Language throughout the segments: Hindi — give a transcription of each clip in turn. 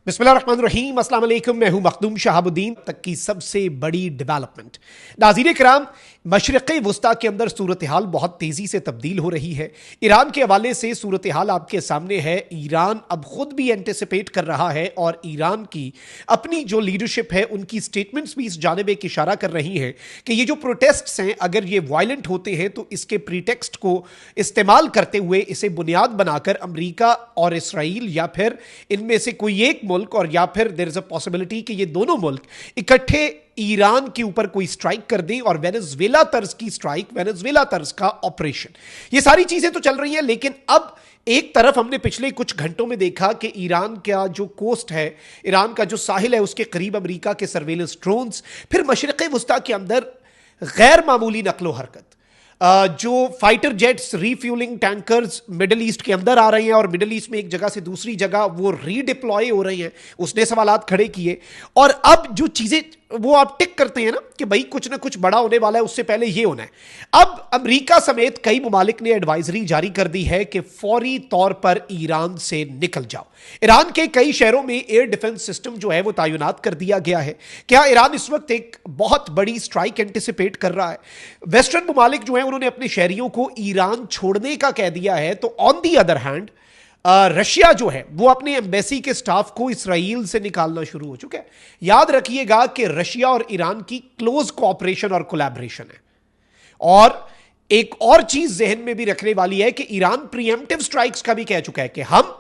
बिस्मिल्लाहिर्रहमानिर्रहीम, अस्सलाम वालेकुम। मैं हूं मखदूम शहाबुद्दीन। तक की सबसे बड़ी डेवलपमेंट, नाज़रीन किराम, मशरिक़ वुस्ता के अंदर सूरत हाल बहुत तेज़ी से तब्दील हो रही है। ईरान के हवाले से सूरत हाल आपके सामने है। ईरान अब खुद भी एंटिसिपेट कर रहा है और ईरान की अपनी जो लीडरशिप है उनकी स्टेटमेंट्स भी इस जानिब एक इशारा कर रही हैं कि ये जो प्रोटेस्ट्स हैं अगर ये वायलेंट होते हैं तो इसके प्रीटेक्स्ट को इस्तेमाल करते हुए इसे बुनियाद बनाकर अमरीका और इसराइल या फिर इनमें से कोई एक मुल्क और या फिर देयर इज अ पॉसिबिलिटी कि ये दोनों मुल्क इकट्ठे ईरान के ऊपर कोई स्ट्राइक कर दें और वेनेजुएला तर्ज की स्ट्राइक, वेनेजुएला तर्ज का ऑपरेशन, ये सारी चीजें तो चल रही हैं। लेकिन अब एक तरफ हमने पिछले कुछ घंटों में देखा कि ईरान का जो कोस्ट है, ईरान का जो साहिल है, उसके करीब अमेरिका के सर्वेलेंस ड्रोन्स, फिर मशरिक़ वुस्ता के अंदर गैर मामूली नकलो हरकत, जो fighter jets, refuelling tankers middle east के अंदर आ रहे हैं और मिडिल ईस्ट में एक जगह से दूसरी जगह वो रीडिप्लॉय हो रही हैं, उसने सवालात खड़े किए। और अब जो चीजें वो आप टिक करते हैं ना कि भाई कुछ ना कुछ बड़ा होने वाला है, उससे पहले ये होना है। अब अमेरिका समेत कई ममालिक ने एडवाइजरी जारी कर दी है कि फौरी तौर पर ईरान से निकल जाओ। ईरान के कई शहरों में एयर डिफेंस सिस्टम जो है वो तैनात कर दिया गया है। क्या ईरान इस वक्त एक बहुत बड़ी स्ट्राइक एंटिसिपेट कर रहा है? वेस्टर्न ममालिक जो है उन्होंने अपने शहरियों को ईरान छोड़ने का कह दिया है। तो on the other hand Russia जो है वो अपने एम्बेसी के स्टाफ को इसराइल से निकालना शुरू हो चुका है। याद रखिएगा कि रशिया और ईरान की क्लोज कोऑपरेशन और कोलैबोरेशन है। और एक और चीज जहन में भी रखने वाली है कि ईरान प्रीएम्प्टिव स्ट्राइक्स का भी कह चुका है कि हम,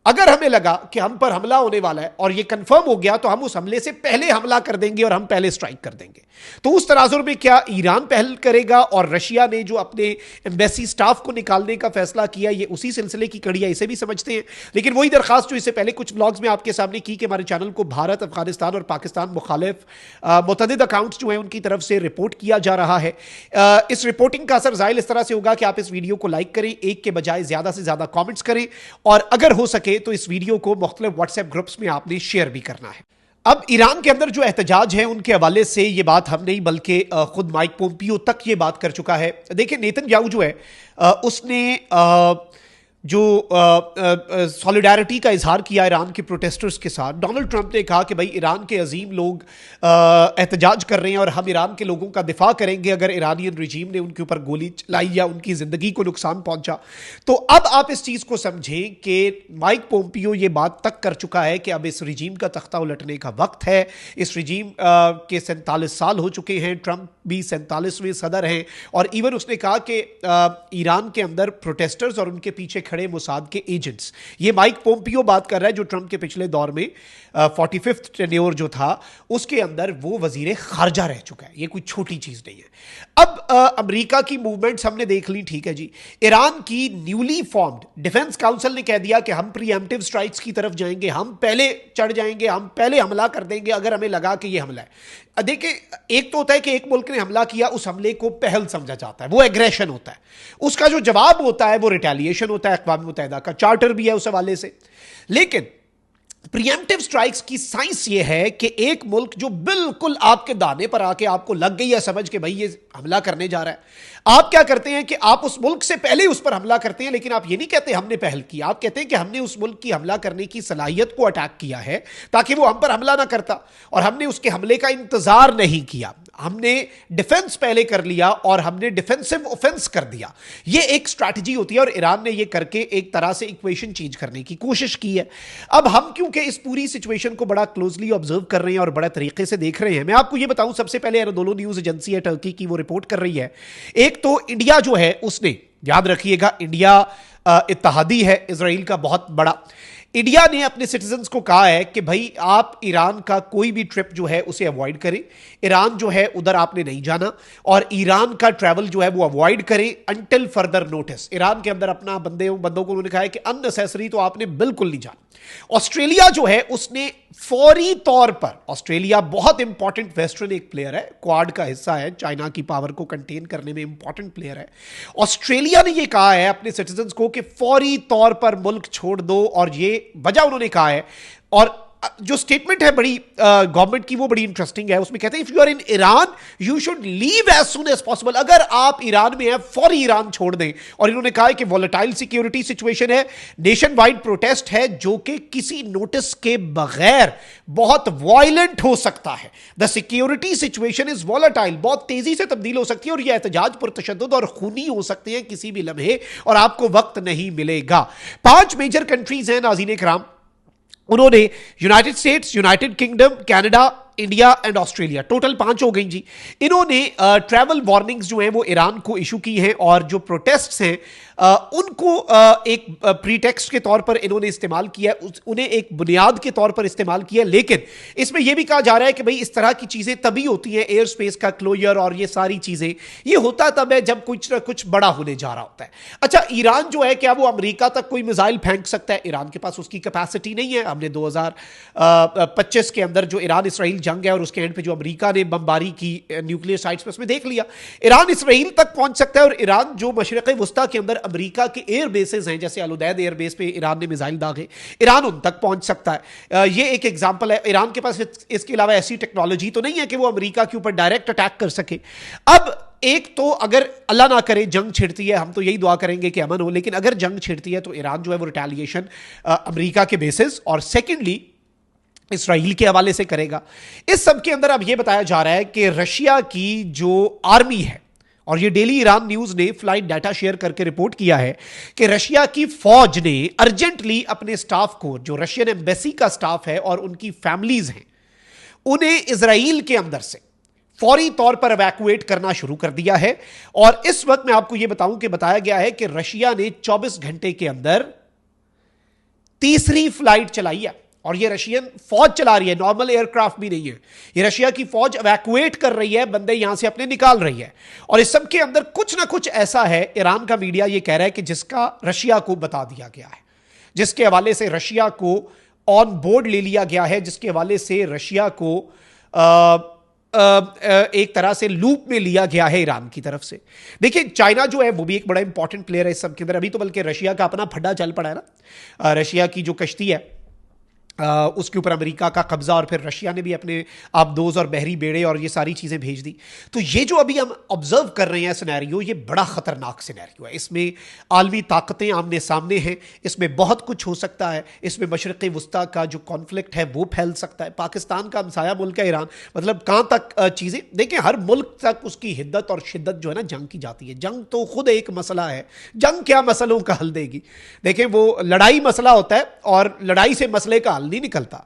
अगर हमें लगा कि हम पर हमला होने वाला है और यह कंफर्म हो गया तो हम उस हमले से पहले हमला कर देंगे और हम पहले स्ट्राइक कर देंगे। तो उस तनाजुर में क्या ईरान पहल करेगा और रशिया ने जो अपने एम्बेसी स्टाफ को निकालने का फैसला किया ये उसी सिलसिले की कड़ी है, इसे भी समझते हैं। लेकिन वही दरखास्त जो इससे पहले कुछ ब्लॉग्स में आपके सामने की कि हमारे चैनल को भारत, अफगानिस्तान और पाकिस्तान मुखालिफ मुतअद्दिद अकाउंट्स जो है उनकी तरफ से रिपोर्ट किया जा रहा है। इस रिपोर्टिंग का असर ज़ाहिर इस तरह से होगा कि आप इस वीडियो को लाइक करें, एक के बजाय ज्यादा से ज्यादा कॉमेंट्स करें और अगर हो सके तो इस वीडियो को मुख्तलिफ व्हाट्सएप ग्रुप्स में आपने शेयर भी करना है। अब ईरान के अंदर जो एहतजाज है उनके हवाले से ये बात हम नहीं बल्कि खुद माइक पोम्पियो तक ये बात कर चुका है। देखिए, नेतन्याहू जो है उसने जो सॉलिडारिटी का इजहार किया ईरान के प्रोटेस्टर्स के साथ। डोनाल्ड ट्रंप ने कहा कि भाई ईरान के अजीम लोग एहतजाज कर रहे हैं और हम ईरान के लोगों का दिफा करेंगे अगर ईरानियन रजीम ने उनके ऊपर गोली चलाई या उनकी ज़िंदगी को नुकसान पहुंचा। तो अब आप इस चीज़ को समझें कि माइक पोम्पियो ये बात तक कर चुका है कि अब इस रजीम का तख्ता उलटने का वक्त है। इस रजीम के 47 साल हो चुके हैं, ट्रंप भी 47वें सदर हैं और इवन उसने कहा कि ईरान के अंदर प्रोटेस्टर्स और उनके पीछे खड़े मोसाद के एजेंट्स, ये माइक पोम्पियो बात कर रहा है जो ट्रंप के पिछले दौर में 45th टेन्योर जो था उसके अंदर वो वजीर खारजा रह चुका है। ये कोई छोटी चीज नहीं है। अब अमेरिका की मूवमेंट्स हमने देख ली, ठीक है जी। ईरान की न्यूली फॉर्म्ड डिफेंस काउंसिल ने कह दिया कि हम प्रीएम्प्टिव स्ट्राइक्स की तरफ जाएंगे, हम पहले चढ़ जाएंगे, हम पहले हमला कर देंगे अगर हमें लगा कि ये हमला है। देखिए, एक तो होता है कि एक मुल्क ने हमला किया, उस हमले को पहल समझा जाता है, वो एग्रेशन होता है। उसका जो जवाब होता है वो रिटेलिएशन होता है। अक़वाम मुत्तहिदा का चार्टर भी है उस हवाले से। लेकिन प्रीएम्प्टिव स्ट्राइक्स की साइंस ये है कि एक मुल्क जो बिल्कुल आपके दाने पर आके आपको लग गई है समझ के भाई ये हमला करने जा रहा है, आप क्या करते हैं कि आप उस मुल्क से पहले उस पर हमला करते हैं। लेकिन आप ये नहीं कहते हमने पहल की, आप कहते हैं कि हमने उस मुल्क की हमला करने की सलाहियत को अटैक किया है ताकि वो हम पर हमला ना करता, और हमने उसके हमले का इंतजार नहीं किया, हमने डिफेंस पहले कर लिया और हमने डिफेंसिव ऑफेंस कर दिया। ये एक स्ट्रैटेजी होती है और ईरान ने ये करके एक तरह से इक्वेशन चेंज करने की कोशिश की है। अब हम क्योंकि इस पूरी सिचुएशन को बड़ा क्लोजली ऑब्जर्व कर रहे हैं और बड़ा तरीके से देख रहे हैं, मैं आपको ये बताऊं, सबसे पहले अनादोलू न्यूज एजेंसी है टर्की की, वो रिपोर्ट कर रही है। एक तो इंडिया जो है उसने, याद रखिएगा, इंडिया इत्तेहादी है इजराइल का बहुत बड़ा। इंडिया ने अपने सिटीजन्स को कहा है कि भाई आप ईरान का कोई भी ट्रिप जो है उसे अवॉइड करें, ईरान जो है उधर आपने नहीं जाना और ईरान का ट्रैवल जो है वो अवॉइड करें अंटिल फर्दर नोटिस। ईरान के अंदर अपना बंदों को उन्होंने कहा है कि अननेसेसरी तो आपने बिल्कुल नहीं जाना। ऑस्ट्रेलिया जो है उसने फौरी तौर पर, ऑस्ट्रेलिया बहुत इंपॉर्टेंट वेस्टर्न एक प्लेयर है, क्वाड का हिस्सा है, चाइना की पावर को कंटेन करने में इंपॉर्टेंट प्लेयर है। ऑस्ट्रेलिया ने यह कहा है अपने सिटीजन्स को कि फौरी तौर पर मुल्क छोड़ दो, और ये वजह उन्होंने कहा है। और जो स्टेटमेंट है बड़ी गवर्नमेंट की वो बड़ी इंटरेस्टिंग है। उसमें कहते हैं if you are in Iran you should leave as soon as possible. अगर आप ईरान में हैं फौरी ईरान छोड़ दें। और इन्होंने कहा है कि वॉलेटाइल सिक्योरिटी सिचुएशन है, नेशन वाइड प्रोटेस्ट है जो कि किसी नोटिस के बगैर बहुत वायलेंट हो सकता है। The security situation is volatile, बहुत तेजी से तब्दील हो सकती है और यह एहतजाज पुरतशद्दुद और खूनी हो सकते हैं किसी भी लम्हे और आपको वक्त नहीं मिलेगा। 5 मेजर कंट्रीज हैं नाज़रीन किराम, उन्होंने United states, United kingdom, Canada, India and Australia, total 5 हो गई जी। इन्होंने ट्रैवल वार्निंग्स जो हैं वो ईरान को इशू की हैं और जो प्रोटेस्ट्स हैं उनको एक प्रीटेक्स्ट के तौर पर इन्होंने इस्तेमाल किया, उन्हें एक बुनियाद के तौर पर इस्तेमाल किया। लेकिन इसमें यह भी कहा जा रहा है कि भाई इस तरह की चीजें तभी होती हैं, एयर स्पेस का क्लोजर और ये सारी चीजें, ये होता तब है जब कुछ ना कुछ बड़ा होने जा रहा होता है। अच्छा, ईरान जो है क्या वो अमेरिका तक कोई मिसाइल फेंक सकता है? ईरान के पास उसकी कैपेसिटी नहीं है। हमने 2025 के अंदर जो ईरान इसराइल जंग है और उसके एंड पे जो अमेरिका ने बमबारी की न्यूक्लियर साइट्स पे, उसमें देख लिया ईरान इसराइल तक पहुंच सकता है। और ईरान जो मशरिक़ वुस्ता के अंदर अमेरिका के एयर बेसेस हैं, जैसे अल-उदैद एयर बेस पे ईरान ने मिसाइल दागे, ईरान उन तक पहुंच सकता है। ये एक एग्जांपल है। ईरान के पास इसके अलावा ऐसी टेक्नोलॉजी तो नहीं है कि वो अमेरिका के ऊपर डायरेक्ट अटैक कर सके। अब एक तो अगर अल्लाह ना करे जंग छिड़ती है, हम तो यही दुआ करेंगे कि अमन हो, लेकिन अगर जंग छिड़ती है तो ईरान जो है वो रिटेलिएशन अमेरिका के बेसिस और सेकेंडली इसराइल के हवाले से करेगा। इस सब के अंदर अब यह बताया जा रहा है कि रशिया की जो आर्मी है, और ये डेली ईरान न्यूज ने फ्लाइट डाटा शेयर करके रिपोर्ट किया है कि रशिया की फौज ने अर्जेंटली अपने स्टाफ को, जो रशियन एम्बेसी का स्टाफ है और उनकी फैमिलीज हैं, उन्हें इजराइल के अंदर से फौरी तौर पर इवैक्यूएट करना शुरू कर दिया है। और इस वक्त मैं आपको यह बताऊं कि बताया गया है कि रशिया ने 24 घंटे के अंदर तीसरी फ्लाइट चलाई है और ये रशियन फौज चला रही है, नॉर्मल एयरक्राफ्ट भी नहीं है। ये रशिया की फौज इवैक्यूएट कर रही है, बंदे यहां से अपने निकाल रही है। और इस सब के अंदर कुछ ना कुछ ऐसा है, ईरान का मीडिया ये कह रहा है कि जिसका रशिया को बता दिया गया है, जिसके हवाले से रशिया को ऑन बोर्ड ले लिया गया है, जिसके हवाले से रशिया को एक तरह से लूप में लिया गया है ईरान की तरफ से। देखिए, चाइना जो है वो भी एक बड़ा इंपॉर्टेंट प्लेयर है इस सब के अंदर। अभी तो बल्कि रशिया का अपना फड्डा चल पड़ा है ना, रशिया की जो कश्ती है उसके ऊपर अमेरिका का कब्जा, और फिर रशिया ने भी अपने आबदोज और बहरी बेड़े और ये सारी चीज़ें भेज दी। तो ये जो अभी हम ऑब्जर्व कर रहे हैं सिनेरियो, ये बड़ा ख़तरनाक सिनेरियो है। इसमें आलमी ताकतें आमने सामने हैं, इसमें बहुत कुछ हो सकता है। इसमें मशरिक़ वुस्ता का जो कॉन्फ्लिक्ट है वो फैल सकता है। पाकिस्तान का हमसाया मुल्क है ईरान, मतलब कहाँ तक चीज़ें देखें, हर मुल्क तक उसकी हिद्दत और शिद्दत जो है ना जंग की जाती है। जंग तो खुद एक मसला है, जंग क्या मसलों का हल देगी। देखें, वो लड़ाई मसला होता है और लड़ाई से मसले का हल नहीं निकलता।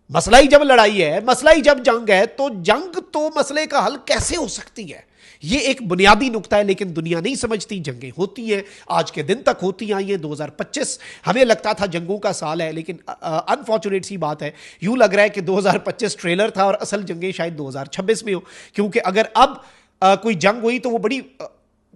मसला ही जब लड़ाई है, मसला ही जब जंग है, तो जंग तो मसले का हल कैसे हो सकती है? ये एक बुनियादी नुक्ता है, लेकिन दुनिया नहीं समझती। जंगें होती हैं, आज के दिन तक होती आई हैं। 2025 हमें लगता था जंगों का साल है, लेकिन अनफॉर्चुनेट सी बात है, यूं लग रहा है कि 2025 ट्रेलर था और असल जंगें शायद 2026 में हो। क्योंकि अगर अब कोई जंग हुई तो वो बड़ी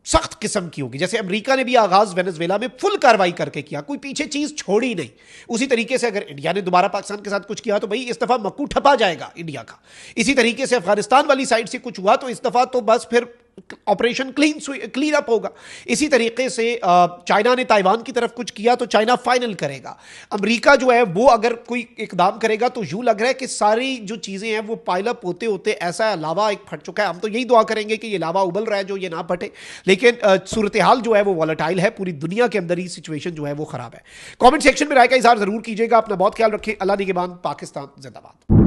सख्त किस्म की होगी। जैसे अमेरिका ने भी आगाज वेनेजुएला में फुल कार्रवाई करके किया, कोई पीछे चीज छोड़ी नहीं। उसी तरीके से अगर इंडिया ने दोबारा पाकिस्तान के साथ कुछ किया तो भाई इस दफा मक्कू ठपा जाएगा इंडिया का। इसी तरीके से अफगानिस्तान वाली साइड से कुछ हुआ तो इस दफा तो बस फिर ऑपरेशन क्लीन अप होगा। इसी तरीके से चाइना ने ताइवान की तरफ कुछ किया तो चाइना फाइनल करेगा। अमेरिका जो है वो अगर कोई इकदाम करेगा तो यूं लग रहा है कि सारी जो चीजें हैं वो पाइल अप होते होते ऐसा लावा एक फट चुका है। हम तो यही दुआ करेंगे कि ये लावा उबल रहा है जो ये ना फटे, लेकिन सूरत हाल जो है वो वॉलेटाइल है। पूरी दुनिया के अंदर ही सिचुएशन जो है वो खराब है। कॉमेंट सेक्शन में राय का इजहार जरूर कीजिएगा। अपना बहुत ख्याल रखें। अल्लाह निगहबान। पाकिस्तान जिंदाबाद।